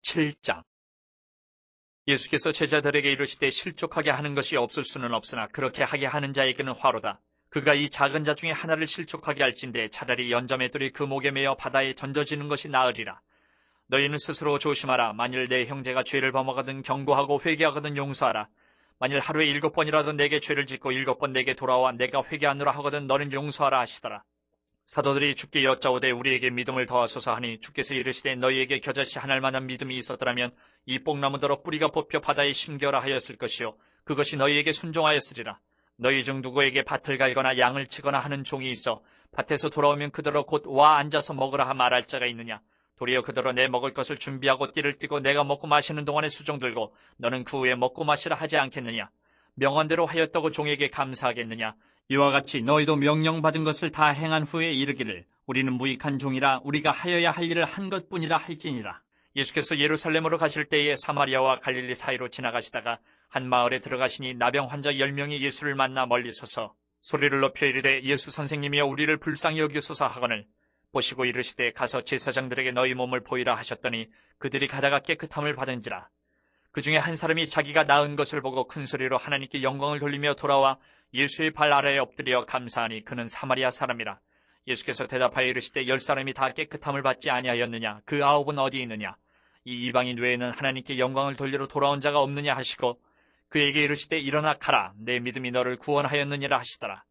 7장. 예수께서 제자들에게 이르시되 실족하게 하는 것이 없을 수는 없으나 그렇게 하게 하는 자에게는 화로다. 그가 이 작은 자 중에 하나를 실족하게 할진대 차라리 연자맷돌이 그 목에 매어 바다에 던져지는 것이 나으리라. 너희는 스스로 조심하라. 만일 내 형제가 죄를 범하거든 경고하고 회개하거든 용서하라. 만일 하루에 7번이라도 내게 죄를 짓고 7번 내게 돌아와 내가 회개하노라 하거든 너는 용서하라 하시더라. 사도들이 주께 여짜오되 우리에게 믿음을 더하소서 하니 주께서 이르시되 너희에게 겨자씨 하나일 만한 믿음이 있었더라면 이 뽕나무더러 뿌리가 뽑혀 바다에 심겨라 하였을 것이요 그것이 너희에게 순종하였으리라. 너희 중 누구에게 밭을 갈거나 양을 치거나 하는 종이 있어 밭에서 돌아오면 그더러 곧 와 앉아서 먹으라 말할 자가 있느냐. 도리어 그더러 내 먹을 것을 준비하고 띠를 띠고 내가 먹고 마시는 동안에 수종 들고 너는 그 후에 먹고 마시라 하지 않겠느냐. 명언대로 하였다고 종에게 감사하겠느냐. 이와 같이 너희도 명령받은 것을 다 행한 후에 이르기를 우리는 무익한 종이라 우리가 하여야 할 일을 한 것뿐이라 할지니라. 예수께서 예루살렘으로 가실 때에 사마리아와 갈릴리 사이로 지나가시다가 한 마을에 들어가시니 나병 환자 10명이 예수를 만나 멀리 서서 소리를 높여 이르되 예수 선생님이여 우리를 불쌍히 여기소서 하거늘 보시고 이르시되 가서 제사장들에게 너희 몸을 보이라 하셨더니 그들이 가다가 깨끗함을 받은지라. 그 중에 한 사람이 자기가 나은 것을 보고 큰 소리로 하나님께 영광을 돌리며 돌아와 예수의 발 아래에 엎드려 감사하니 그는 사마리아 사람이라. 예수께서 대답하여 이르시되 10사람이 다 깨끗함을 받지 아니하였느냐. 그 9은 어디 있느냐. 이 이방인 외에는 하나님께 영광을 돌리러 돌아온 자가 없느냐 하시고 그에게 이르시되 일어나 가라. 내 믿음이 너를 구원하였느니라 하시더라.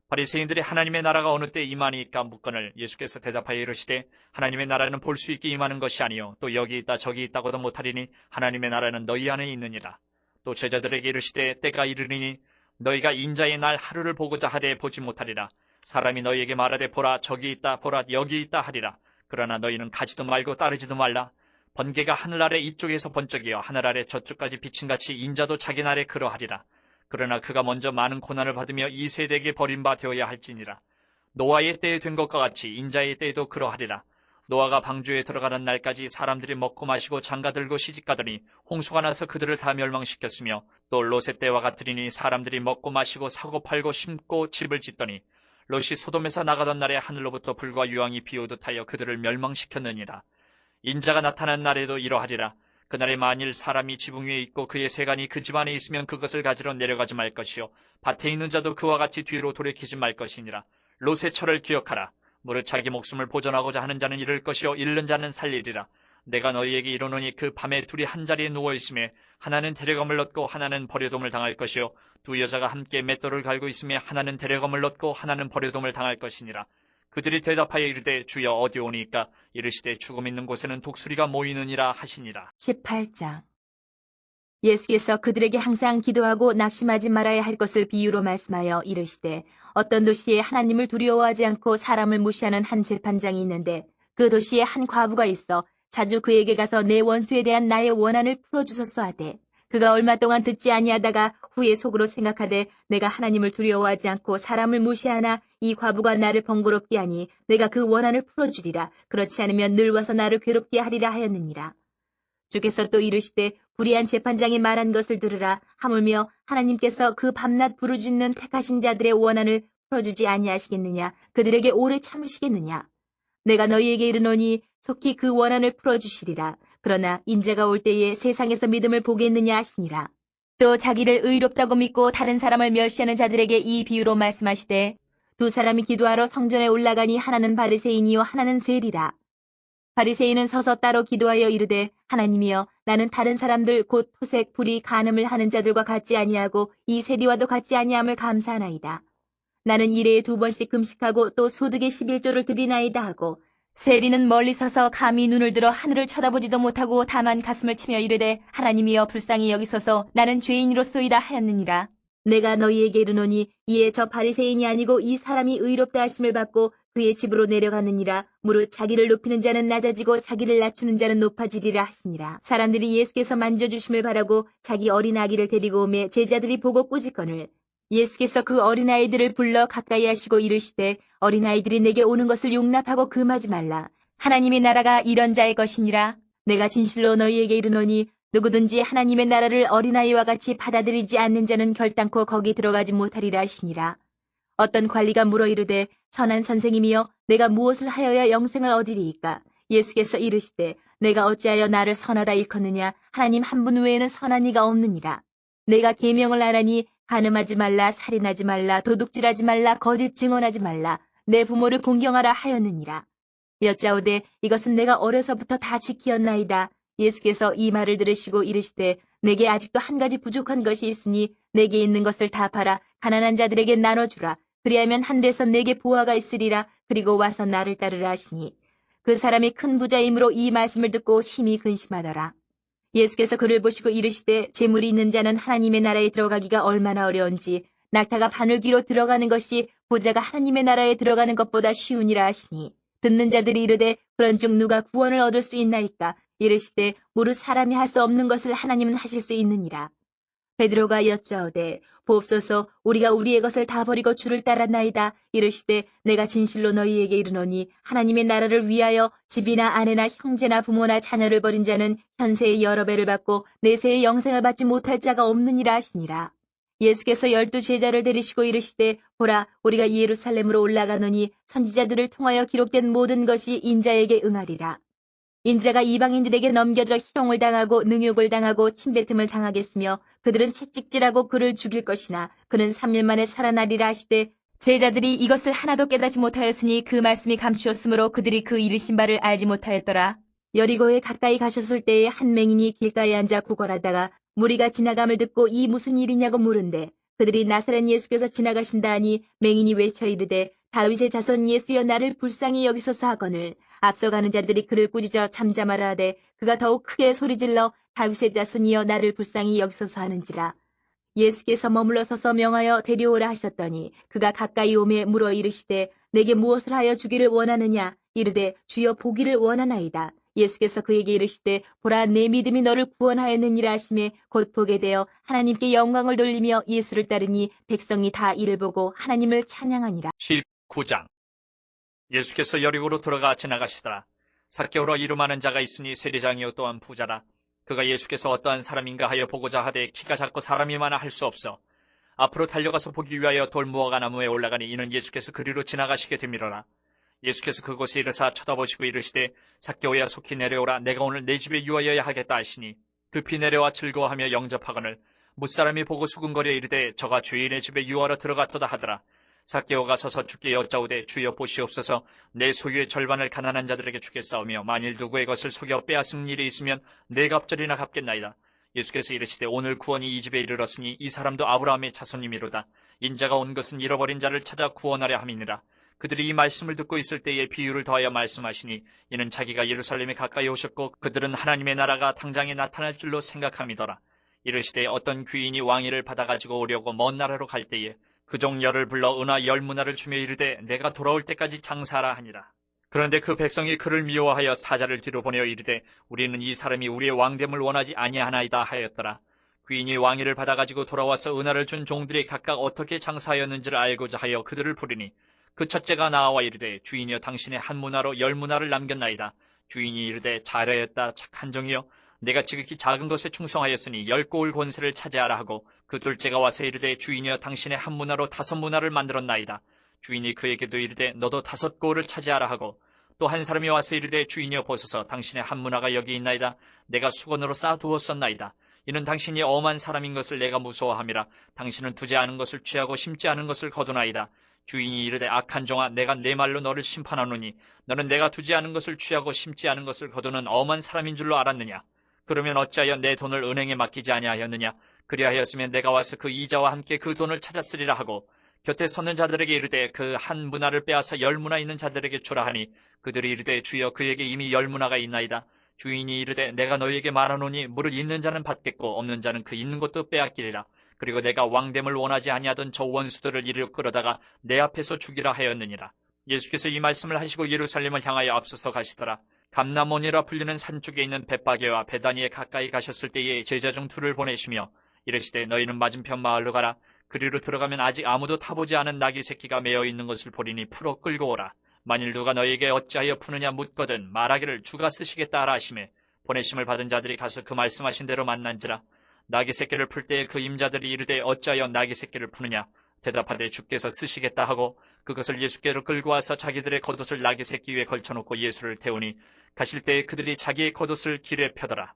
바리새인들이 하나님의 나라가 어느 때 임하니까 묻거늘 예수께서 대답하여 이르시되 하나님의 나라는 볼 수 있게 임하는 것이 아니요 또 여기 있다 저기 있다고도 못하리니 하나님의 나라는 너희 안에 있느니라. 또 제자들에게 이르시되 때가 이르리니 너희가 인자의 날 하루를 보고자 하되 보지 못하리라. 사람이 너희에게 말하되 보라 저기 있다 보라 여기 있다 하리라. 그러나 너희는 가지도 말고 따르지도 말라. 번개가 하늘 아래 이쪽에서 번쩍이어 하늘 아래 저쪽까지 비침같이 인자도 자기 날에 그러하리라. 그러나 그가 먼저 많은 고난을 받으며 이 세대에게 버림바 되어야 할지니라. 노아의 때에 된 것과 같이 인자의 때에도 그러하리라. 노아가 방주에 들어가는 날까지 사람들이 먹고 마시고 장가들고 시집가더니 홍수가 나서 그들을 다 멸망시켰으며 또 롯의 때와 같으리니 사람들이 먹고 마시고 사고 팔고 심고 집을 짓더니 롯이 소돔에서 나가던 날에 하늘로부터 불과 유황이 비오듯 하여 그들을 멸망시켰느니라. 인자가 나타난 날에도 이러하리라. 그날에 만일 사람이 지붕 위에 있고 그의 세간이 그 집 안에 있으면 그것을 가지러 내려가지 말 것이요 밭에 있는 자도 그와 같이 뒤로 돌이키지 말 것이니라. 롯의 철을 기억하라. 무릇 자기 목숨을 보존하고자 하는 자는 잃을 것이요 잃는 자는 살리리라. 내가 너희에게 이르노니 그 밤에 둘이 한 자리에 누워 있으며 하나는 데려감을 얻고 하나는 버려둠을 당할 것이요 두 여자가 함께 맷돌을 갈고 있으며 하나는 데려감을 얻고 하나는 버려둠을 당할 것이니라. 그들이 대답하여 이르되 주여 어디 오니까. 이르시되 죽음 있는 곳에는 독수리가 모이느니라 하시니라. 18장. 예수께서 그들에게 항상 기도하고 낙심하지 말아야 할 것을 비유로 말씀하여 이르시되 어떤 도시에 하나님을 두려워하지 않고 사람을 무시하는 한 재판장이 있는데 그 도시에 한 과부가 있어 자주 그에게 가서 내 원수에 대한 나의 원한을 풀어주소서 하되 그가 얼마 동안 듣지 아니하다가 후에 속으로 생각하되 내가 하나님을 두려워하지 않고 사람을 무시하나 이 과부가 나를 번거롭게 하니 내가 그 원한을 풀어주리라. 그렇지 않으면 늘 와서 나를 괴롭게 하리라 하였느니라. 주께서 또 이르시되 불의한 재판장이 말한 것을 들으라. 하물며 하나님께서 그 밤낮 부르짖는 택하신 자들의 원한을 풀어주지 아니하시겠느냐. 그들에게 오래 참으시겠느냐. 내가 너희에게 이르노니 속히 그 원한을 풀어주시리라. 그러나 인자가 올 때에 세상에서 믿음을 보겠느냐 하시니라. 또 자기를 의롭다고 믿고 다른 사람을 멸시하는 자들에게 이 비유로 말씀하시되 두 사람이 기도하러 성전에 올라가니 하나는 바리새인이요 하나는 세리라. 바리새인은 서서 따로 기도하여 이르되 하나님이여 나는 다른 사람들 곧 토색 불의 간음을 하는 자들과 같지 아니하고 이 세리와도 같지 아니함을 감사하나이다. 나는 일해에 2번씩 금식하고 또 소득의 11조를 드리나이다 하고 세리는 멀리 서서 감히 눈을 들어 하늘을 쳐다보지도 못하고 다만 가슴을 치며 이르되 하나님이여 불쌍히 여기소서 나는 죄인이로소이다 하였느니라. 내가 너희에게 이르노니 이에 저 바리새인이 아니고 이 사람이 의롭다 하심을 받고 그의 집으로 내려갔느니라. 무릇 자기를 높이는 자는 낮아지고 자기를 낮추는 자는 높아지리라 하시니라. 사람들이 예수께서 만져주심을 바라고 자기 어린 아기를 데리고 오매 제자들이 보고 꾸짖거늘 예수께서 그 어린아이들을 불러 가까이 하시고 이르시되 어린아이들이 내게 오는 것을 용납하고 금하지 말라. 하나님의 나라가 이런 자의 것이니라. 내가 진실로 너희에게 이르노니 누구든지 하나님의 나라를 어린아이와 같이 받아들이지 않는 자는 결단코 거기 들어가지 못하리라 하시니라. 어떤 관리가 물어 이르되 선한 선생님이여 내가 무엇을 하여야 영생을 얻으리이까. 예수께서 이르시되 내가 어찌하여 나를 선하다 일컫느냐. 하나님 한 분 외에는 선한 이가 없느니라. 내가 계명을 하라니 간음하지 말라, 살인하지 말라, 도둑질하지 말라, 거짓 증언하지 말라, 내 부모를 공경하라 하였느니라. 여짜오되 이것은 내가 어려서부터 다 지키었나이다. 예수께서 이 말을 들으시고 이르시되 내게 아직도 한 가지 부족한 것이 있으니 내게 있는 것을 다 팔아 가난한 자들에게 나눠주라. 그리하면 하늘에서 내게 보화가 있으리라. 그리고 와서 나를 따르라 하시니 그 사람이 큰 부자이므로 이 말씀을 듣고 심히 근심하더라. 예수께서 그를 보시고 이르시되 재물이 있는 자는 하나님의 나라에 들어가기가 얼마나 어려운지 낙타가 바늘귀로 들어가는 것이 부자가 하나님의 나라에 들어가는 것보다 쉬우니라 하시니 듣는 자들이 이르되 그런즉 누가 구원을 얻을 수 있나이까. 이르시되 무릇 사람이 할 수 없는 것을 하나님은 하실 수 있느니라. 베드로가 여짜오되 보옵소서 우리가 우리의 것을 다 버리고 주를 따랐나이다. 이르시되 내가 진실로 너희에게 이르노니 하나님의 나라를 위하여 집이나 아내나 형제나 부모나 자녀를 버린 자는 현세의 여러 배를 받고 내세의 영생을 받지 못할 자가 없느니라 하시니라. 예수께서 12 제자를 데리시고 이르시되 보라 우리가 예루살렘으로 올라가노니 선지자들을 통하여 기록된 모든 것이 인자에게 응하리라. 인자가 이방인들에게 넘겨져 희롱을 당하고 능욕을 당하고 침뱉음을 당하겠으며 그들은 채찍질하고 그를 죽일 것이나 그는 3일 만에 살아나리라 하시되 제자들이 이것을 하나도 깨닫지 못하였으니 그 말씀이 감추었으므로 그들이 그 이르신 바를 알지 못하였더라. 여리고에 가까이 가셨을 때에 한 맹인이 길가에 앉아 구걸하다가 무리가 지나감을 듣고 이 무슨 일이냐고 물은데 그들이 나사렛 예수께서 지나가신다 하니 맹인이 외쳐 이르되 다윗의 자손 예수여 나를 불쌍히 여기소서 하거늘 앞서가는 자들이 그를 꾸짖어 잠잠하라 하되 그가 더욱 크게 소리질러 다윗의 자손이여 나를 불쌍히 여기소서 하는지라. 예수께서 머물러 서서 명하여 데려오라 하셨더니 그가 가까이 오매 물어 이르시되 내게 무엇을 하여 주기를 원하느냐. 이르되 주여 보기를 원하나이다. 예수께서 그에게 이르시되 보라 내 믿음이 너를 구원하였느니라 하시매 곧 보게 되어 하나님께 영광을 돌리며 예수를 따르니 백성이 다 이를 보고 하나님을 찬양하니라. 19장. 예수께서 여리고로 들어가 지나가시더라. 삭개오라 이름하는 자가 있으니 세리장이요 또한 부자라. 그가 예수께서 어떠한 사람인가 하여 보고자 하되 키가 작고 사람이 많아 할 수 없어 앞으로 달려가서 보기 위하여 돌무화과 나무에 올라가니 이는 예수께서 그리로 지나가시게 되밀어라. 예수께서 그곳에 이르사 쳐다보시고 이르시되 삭개오야 속히 내려오라. 내가 오늘 내 집에 유하여야 하겠다 하시니 급히 내려와 즐거워하며 영접하거늘 무사람이 보고 수군거려 이르되 저가 주인의 집에 유하러 들어갔도다 하더라. 삭개오가 서서 주께 여짜오되 주여 보시옵소서 내 소유의 절반을 가난한 자들에게 주겠사오며 만일 누구의 것을 속여 빼앗은 일이 있으면 네 갑절이나 갚겠나이다. 예수께서 이르시되 오늘 구원이 이 집에 이르렀으니 이 사람도 아브라함의 자손임이로다. 인자가 온 것은 잃어버린 자를 찾아 구원하려 함이니라. 그들이 이 말씀을 듣고 있을 때에 비유를 더하여 말씀하시니 이는 자기가 예루살렘에 가까이 오셨고 그들은 하나님의 나라가 당장에 나타날 줄로 생각함이더라. 이르시되 어떤 귀인이 왕위를 받아가지고 오려고 먼 나라로 갈 때에 그 종 열을 불러 은하 10문화를 주며 이르되 내가 돌아올 때까지 장사하라 하니라. 그런데 그 백성이 그를 미워하여 사자를 뒤로 보내어 이르되 우리는 이 사람이 우리의 왕됨을 원하지 아니하나이다 하였더라. 귀인이 왕위를 받아가지고 돌아와서 은하를 준 종들이 각각 어떻게 장사하였는지를 알고자 하여 그들을 부르니 그 첫째가 나와 이르되 주인이여 당신의 한 문화로 10문화를 남겼나이다. 주인이 이르되 잘하였다 착한 종이여 내가 지극히 작은 것에 충성하였으니 10고을 권세를 차지하라 하고 그 둘째가 와서 이르되 주인이여 당신의 한 문화로 5문화를 만들었나이다. 주인이 그에게도 이르되 너도 5고을을 차지하라 하고 또 한 사람이 와서 이르되 주인이여 보소서 당신의 한 문화가 여기 있나이다. 내가 수건으로 쌓아두었었나이다. 이는 당신이 엄한 사람인 것을 내가 무서워함이라. 당신은 두지 않은 것을 취하고 심지 않은 것을 거두나이다. 주인이 이르되 악한 종아 내가 내 말로 너를 심판하노니 너는 내가 두지 않은 것을 취하고 심지 않은 것을 거두는 엄한 사람인 줄로 알았느냐. 그러면 어찌하여 내 돈을 은행에 맡기지 아니하였느냐. 그리하였으면 내가 와서 그 이자와 함께 그 돈을 찾았으리라 하고 곁에 섰는 자들에게 이르되 그 한 문화를 빼앗아 10문화 있는 자들에게 주라 하니 그들이 이르되 주여 그에게 이미 10문화가 있나이다. 주인이 이르되 내가 너희에게 말하노니 무릇 있는 자는 받겠고 없는 자는 그 있는 것도 빼앗기리라. 그리고 내가 왕됨을 원하지 아니하던 저 원수들을 이리로 끌어다가 내 앞에서 죽이라 하였느니라. 예수께서 이 말씀을 하시고 예루살렘을 향하여 앞서서 가시더라. 감람몬이라 불리는 산 쪽에 있는 벳바게와 베다니에 가까이 가셨을 때에 제자 중 둘을 보내시며 이르시되 너희는 맞은편 마을로 가라. 그리로 들어가면 아직 아무도 타보지 않은 나귀 새끼가 매어 있는 것을 보리니 풀어 끌고 오라. 만일 누가 너희에게 어찌하여 푸느냐 묻거든 말하기를 주가 쓰시겠다 하라 하시매 보내심을 받은 자들이 가서 그 말씀하신 대로 만난지라. 나귀 새끼를 풀 때에 그 임자들이 이르되 어찌하여 나귀 새끼를 푸느냐. 대답하되 주께서 쓰시겠다 하고 그것을 예수께로 끌고 와서 자기들의 겉옷을 나귀 새끼 위에 걸쳐놓고 예수를 태우니 가실 때에 그들이 자기의 겉옷을 길에 펴더라.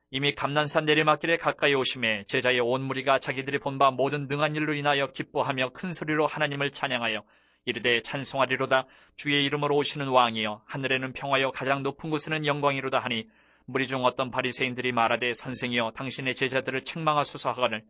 이미 감난산 내리막길에 가까이 오심에 제자의 온 무리가 자기들이 본 바 모든 능한 일로 인하여 기뻐하며 큰 소리로 하나님을 찬양하여 이르되 찬송하리로다. 주의 이름으로 오시는 왕이여, 하늘에는 평화여, 가장 높은 곳에는 영광이로다 하니, 무리 중 어떤 바리새인들이 말하되 선생이여 당신의 제자들을 책망하소서 하거늘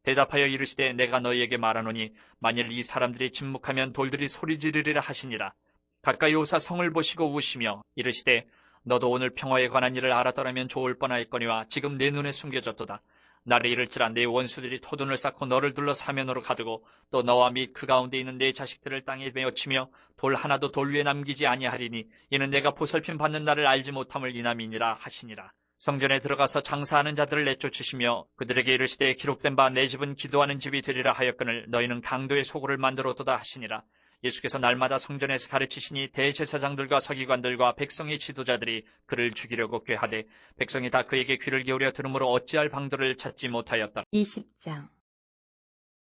대답하여 이르시되 내가 너희에게 말하노니 만일 이 사람들이 침묵하면 돌들이 소리 지르리라 하시니라. 가까이 오사 성을 보시고 우시며 이르시되 너도 오늘 평화에 관한 일을 알았더라면 좋을 뻔하였거니와 지금 내 눈에 숨겨졌도다. 날이 이를지라 내 원수들이 토둔을 쌓고 너를 둘러 사면으로 가두고 또 너와 및 그 가운데 있는 내 자식들을 땅에 메어치며 돌 하나도 돌 위에 남기지 아니하리니 이는 내가 보살핌 받는 날을 알지 못함을 인함이니라 하시니라. 성전에 들어가서 장사하는 자들을 내쫓으시며 그들에게 이르시되 기록된 바 내 집은 기도하는 집이 되리라 하였거늘 너희는 강도의 소굴을 만들었도다 하시니라. 예수께서 날마다 성전에서 가르치시니 대제사장들과 서기관들과 백성의 지도자들이 그를 죽이려고 꾀하되 백성이 다 그에게 귀를 기울여 들으므로 어찌할 방도를 찾지 못하였다. 20장.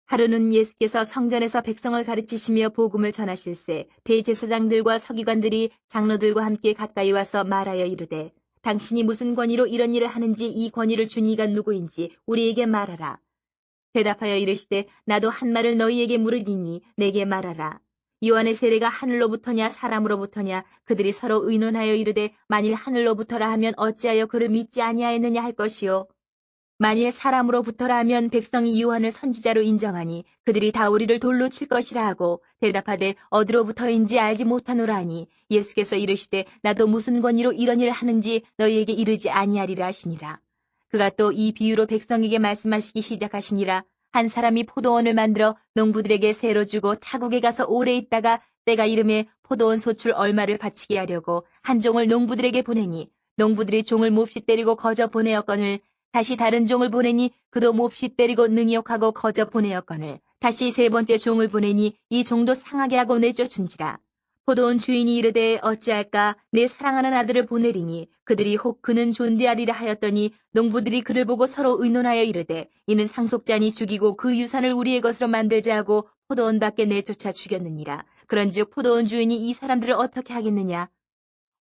하루는 예수께서 성전에서 백성을 가르치시며 복음을 전하실세 대제사장들과 서기관들이 장로들과 함께 가까이 와서 말하여 이르되 당신이 무슨 권위로 이런 일을 하는지 이 권위를 준 이가 누구인지 우리에게 말하라. 대답하여 이르시되 나도 한 말을 너희에게 물으리니 내게 말하라. 요한의 세례가 하늘로부터냐 사람으로부터냐 그들이 서로 의논하여 이르되 만일 하늘로부터라 하면 어찌하여 그를 믿지 아니하였느냐 할 것이요 만일 사람으로부터라 하면 백성이 요한을 선지자로 인정하니 그들이 다 우리를 돌로 칠 것이라 하고 대답하되 어디로부터인지 알지 못하노라 하니 예수께서 이르시되 나도 무슨 권위로 이런 일을 하는지 너희에게 이르지 아니하리라 하시니라. 그가 또 이 비유로 백성에게 말씀하시기 시작하시니라. 한 사람이 포도원을 만들어 농부들에게 새로 주고 타국에 가서 오래 있다가 때가 이름에 포도원 소출 얼마를 바치게 하려고 한 종을 농부들에게 보내니 농부들이 종을 몹시 때리고 거저 보내었거늘 다시 다른 종을 보내니 그도 몹시 때리고 능욕하고 거저 보내었거늘 다시 세 번째 종을 보내니 이 종도 상하게 하고 내쫓은지라. 포도원 주인이 이르되 어찌할까 내 사랑하는 아들을 보내리니 그들이 혹 그는 존대하리라 하였더니 농부들이 그를 보고 서로 의논하여 이르되 이는 상속자니 죽이고 그 유산을 우리의 것으로 만들자 하고 포도원 밖에 내쫓아 죽였느니라. 그런즉 포도원 주인이 이 사람들을 어떻게 하겠느냐.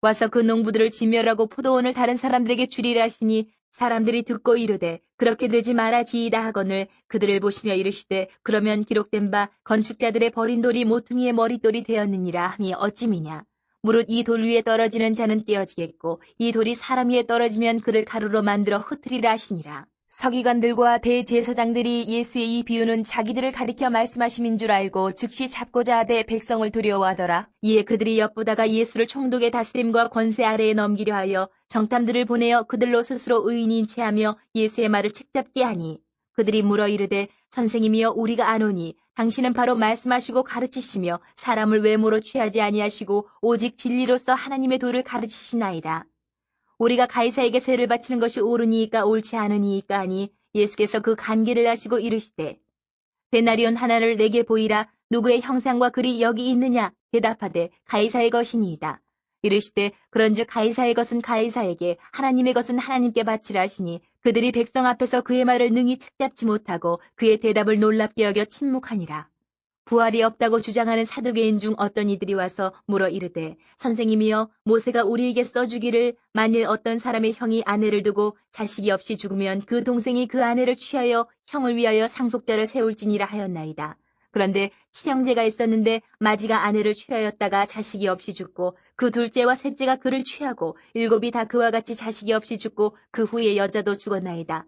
와서 그 농부들을 진멸하고 포도원을 다른 사람들에게 주리라 하시니 사람들이 듣고 이르되 그렇게 되지 말아지이다 하거늘 그들을 보시며 이르시되 그러면 기록된 바 건축자들의 버린 돌이 모퉁이의 머릿돌이 되었느니라 함이 어찌미냐. 무릇 이 돌 위에 떨어지는 자는 깨어지겠고 이 돌이 사람 위에 떨어지면 그를 가루로 만들어 흩으리라 하시니라. 서기관들과 대제사장들이 예수의 이 비유는 자기들을 가리켜 말씀하심인 줄 알고 즉시 잡고자 하되 백성을 두려워하더라. 이에 그들이 엿보다가 예수를 총독의 다스림과 권세 아래에 넘기려 하여 정탐들을 보내어 그들로 스스로 의인인 체하며 예수의 말을 책잡게 하니 그들이 물어 이르되 선생님이여 우리가 아노니 당신은 바로 말씀하시고 가르치시며 사람을 외모로 취하지 아니하시고 오직 진리로서 하나님의 도를 가르치시나이다. 우리가 가이사에게 세를 바치는 것이 옳으니이까 옳지 않으니이까 하니 예수께서 그 간계를 아시고 이르시되 데나리온 하나를 내게 보이라. 누구의 형상과 글이 여기 있느냐. 대답하되 가이사의 것이니이다. 이르시되 그런즉 가이사의 것은 가이사에게 하나님의 것은 하나님께 바치라 하시니 그들이 백성 앞에서 그의 말을 능히 책잡지 못하고 그의 대답을 놀랍게 여겨 침묵하니라. 부활이 없다고 주장하는 사두개인 중 어떤 이들이 와서 물어 이르되 선생님이여 모세가 우리에게 써주기를 만일 어떤 사람의 형이 아내를 두고 자식이 없이 죽으면 그 동생이 그 아내를 취하여 형을 위하여 상속자를 세울지니라 하였나이다. 그런데 친형제가 있었는데 마지가 아내를 취하였다가 자식이 없이 죽고 그 둘째와 셋째가 그를 취하고 일곱이 다 그와 같이 자식이 없이 죽고 그 후에 여자도 죽었나이다.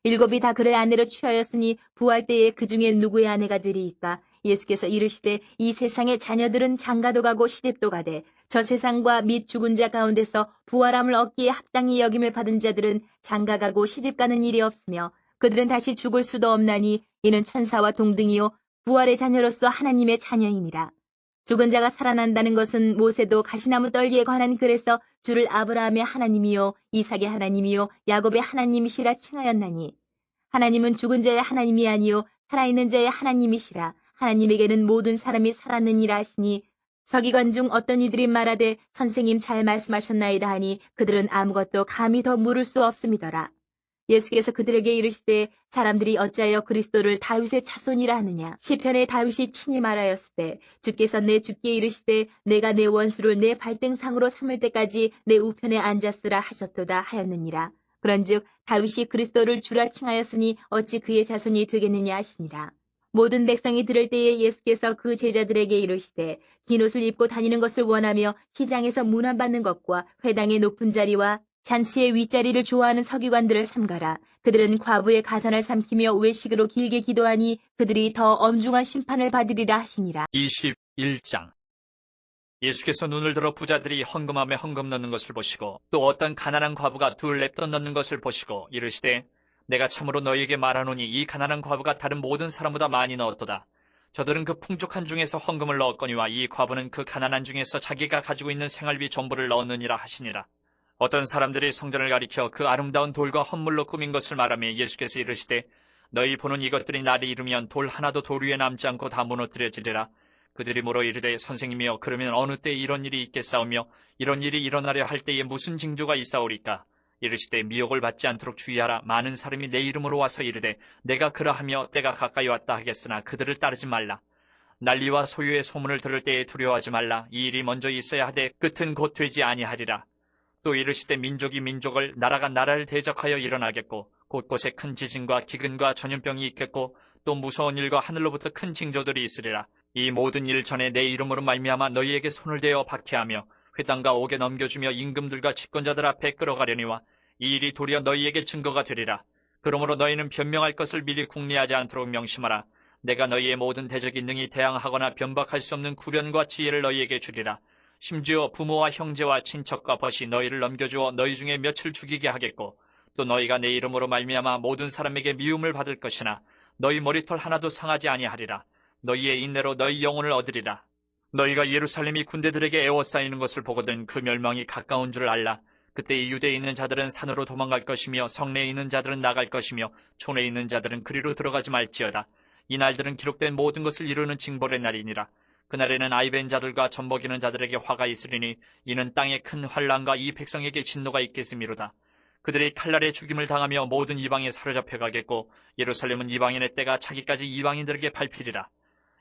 일곱이 다 그를 아내로 취하였으니 부활 때에 그 중에 누구의 아내가 되리이까. 예수께서 이르시되 이 세상의 자녀들은 장가도 가고 시집도 가되 저 세상과 및 죽은 자 가운데서 부활함을 얻기에 합당히 여김을 받은 자들은 장가 가고 시집 가는 일이 없으며 그들은 다시 죽을 수도 없나니 이는 천사와 동등이요 부활의 자녀로서 하나님의 자녀임이라. 죽은 자가 살아난다는 것은 모세도 가시나무 떨기에 관한 글에서 주를 아브라함의 하나님이요 이삭의 하나님이요 야곱의 하나님이시라 칭하였나니 하나님은 죽은 자의 하나님이 아니요 살아있는 자의 하나님이시라. 하나님에게는 모든 사람이 살았느니라 하시니 서기관 중 어떤 이들이 말하되 선생님 잘 말씀하셨나이다 하니 그들은 아무것도 감히 더 물을 수 없음이더라. 예수께서 그들에게 이르시되 사람들이 어찌하여 그리스도를 다윗의 자손이라 하느냐. 시편에 다윗이 친히 말하였을 때 주께서 내 주께 이르시되 내가 내 원수를 내 발등상으로 삼을 때까지 내 우편에 앉았으라 하셨도다 하였느니라. 그런즉 다윗이 그리스도를 주라 칭하였으니 어찌 그의 자손이 되겠느냐 하시니라. 모든 백성이 들을 때에 예수께서 그 제자들에게 이르시되 긴 옷을 입고 다니는 것을 원하며 시장에서 문안받는 것과 회당의 높은 자리와 잔치의 윗자리를 좋아하는 서기관들을 삼가라. 그들은 과부의 가산을 삼키며 외식으로 길게 기도하니 그들이 더 엄중한 심판을 받으리라 하시니라. 21장. 예수께서 눈을 들어 부자들이 헌금함에 헌금 넣는 것을 보시고 또 어떤 가난한 과부가 둘 랩돈 넣는 것을 보시고 이르시되 내가 참으로 너희에게 말하노니 이 가난한 과부가 다른 모든 사람보다 많이 넣었도다. 저들은 그 풍족한 중에서 헌금을 넣었거니와 이 과부는 그 가난한 중에서 자기가 가지고 있는 생활비 전부를 넣었느니라 하시니라. 어떤 사람들이 성전을 가리켜 그 아름다운 돌과 헌물로 꾸민 것을 말하며 예수께서 이르시되 너희 보는 이것들이 날이 이르면 돌 하나도 돌 위에 남지 않고 다 무너뜨려지리라. 그들이 물어 이르되 선생님이여 그러면 어느 때에 이런 일이 있겠사오며 이런 일이 일어나려 할 때에 무슨 징조가 있사오리까. 이르시되 미혹을 받지 않도록 주의하라. 많은 사람이 내 이름으로 와서 이르되 내가 그러하며 때가 가까이 왔다 하겠으나 그들을 따르지 말라. 난리와 소유의 소문을 들을 때에 두려워하지 말라. 이 일이 먼저 있어야 하되 끝은 곧 되지 아니하리라. 또 이르시되 민족이 민족을 나라가 나라를 대적하여 일어나겠고 곳곳에 큰 지진과 기근과 전염병이 있겠고 또 무서운 일과 하늘로부터 큰 징조들이 있으리라. 이 모든 일 전에 내 이름으로 말미암아 너희에게 손을 대어 박해하며 회당과 옥에 넘겨주며 임금들과 집권자들 앞에 끌어가려니와 이 일이 도리어 너희에게 증거가 되리라. 그러므로 너희는 변명할 것을 미리 궁리하지 않도록 명심하라. 내가 너희의 모든 대적이 능히 대항하거나 변박할 수 없는 구변과 지혜를 너희에게 주리라. 심지어 부모와 형제와 친척과 벗이 너희를 넘겨주어 너희 중에 며칠 죽이게 하겠고 또 너희가 내 이름으로 말미암아 모든 사람에게 미움을 받을 것이나 너희 머리털 하나도 상하지 아니하리라. 너희의 인내로 너희 영혼을 얻으리라. 너희가 예루살렘이 군대들에게 에워싸이는 것을 보거든 그 멸망이 가까운 줄 알라. 그때 이 유대에 있는 자들은 산으로 도망갈 것이며 성내에 있는 자들은 나갈 것이며 촌에 있는 자들은 그리로 들어가지 말지어다. 이 날들은 기록된 모든 것을 이루는 징벌의 날이니라. 그날에는 아이벤 자들과 젖먹이는 자들에게 화가 있으리니 이는 땅에 큰 환난과 이 백성에게 진노가 있겠음이로다. 그들이 칼날에 죽임을 당하며 모든 이방에 사로잡혀 가겠고 예루살렘은 이방인의 때가 차기까지 이방인들에게 밟히리라.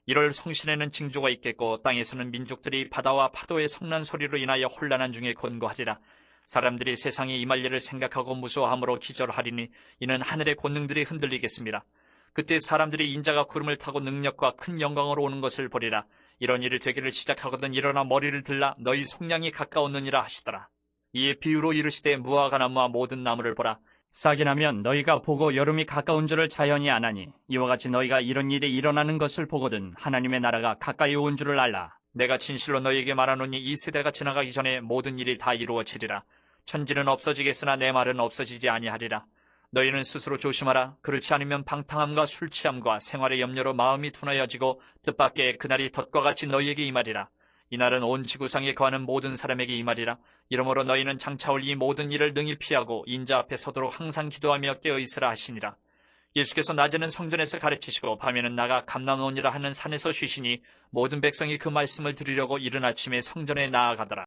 이럴 성신에는 징조가 있겠고 땅에서는 민족들이 바다와 파도의 성난 소리로 인하여 혼란한 중에 곤고하리라. 사람들이 세상에 임할 일을 생각하고 무서워함으로 기절하리니 이는 하늘의 권능들이 흔들리겠습니다. 그때 사람들이 인자가 구름을 타고 능력과 큰 영광으로 오는 것을 보리라. 이런 일이 되기를 시작하거든 일어나 머리를 들라 너희 속량이 가까웠느니라 하시더라. 이에 비유로 이르시되 무화과 나무와 모든 나무를 보라. 싹이 나면 너희가 보고 여름이 가까운 줄을 자연히 아나니 이와 같이 너희가 이런 일이 일어나는 것을 보거든 하나님의 나라가 가까이 온 줄을 알라. 내가 진실로 너희에게 말하노니 이 세대가 지나가기 전에 모든 일이 다 이루어지리라. 천지는 없어지겠으나 내 말은 없어지지 아니하리라. 너희는 스스로 조심하라. 그렇지 않으면 방탕함과 술 취함과 생활의 염려로 마음이 둔하여지고 뜻밖의 그날이 덫과 같이 너희에게 임하리라. 이날은 온 지구상에 거하는 모든 사람에게 임하리라. 이러므로 너희는 장차 올 이 모든 일을 능히 피하고 인자 앞에 서도록 항상 기도하며 깨어있으라 하시니라. 예수께서 낮에는 성전에서 가르치시고 밤에는 나가 감람원이라 하는 산에서 쉬시니 모든 백성이 그 말씀을 들으려고 이른 아침에 성전에 나아가더라.